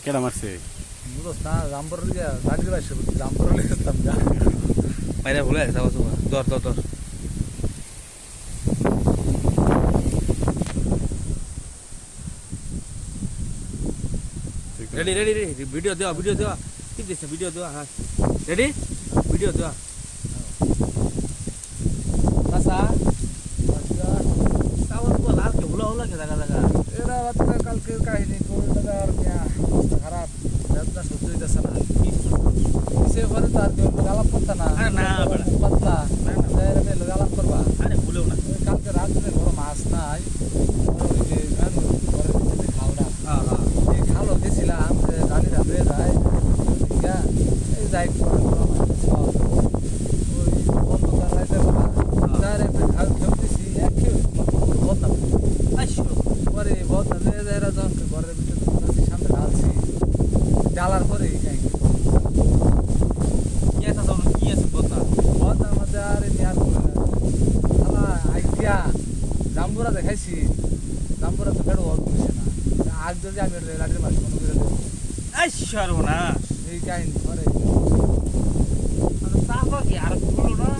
কেডা মারছে বুঝছ না জাম্বর গাড়ির বাইসে জাম্বর লিখতাম যা বাইরে ভুলে যাওয়া তোমার দর দর দর রেডি রেডি রেডি ভিডিও দেওয়া কি দিচ্ছে ভিডিও দেওয়া হ্যাঁ রেডি ভিডিও দেওয়া কাসা তাও তো লাল কে ভুলা হলো কে জায়গা জায়গা এরা বাচ্চা কালকে কাহিনী করে আর মিয়া অবস্থা খারাপ যাত্রা সহ্য হইতেছে না সে ঘরে তো আর কেউ গালাপ করতে না আরে না বেটা পাতলা গালাপ করবা আরে ভুলেও না ওই কালকে রাত্রে বড় মাছ নাই ওই যে ঘরের ভিতরে খাওয়া হ্যাঁ হ্যাঁ এই খালো গেছিলাম যে গাড়ি রাখবে যায় এই যাই ওই অন্ধকার রাইতে ডাইরেক্ট খাল খেলতেছি এক খেয়ে বদনাম আইসো পরে বদনাম এরা যখন ঘরের ভিতরে সামনে ঢালছি ডালার পরে কি আছে জানো কি আছে বদনা বদনাম মধ্যে আরে নিয়ার করে শালা আইডিয়া জাম্বুরা দেখাইছি জাম্বুরা তো বেড়ো হল করছে না আগ যদি আমি লাঠির মাছ মনে করে দেবো আইসো না এই কাহিনী পরে তারপর কি আর বলো না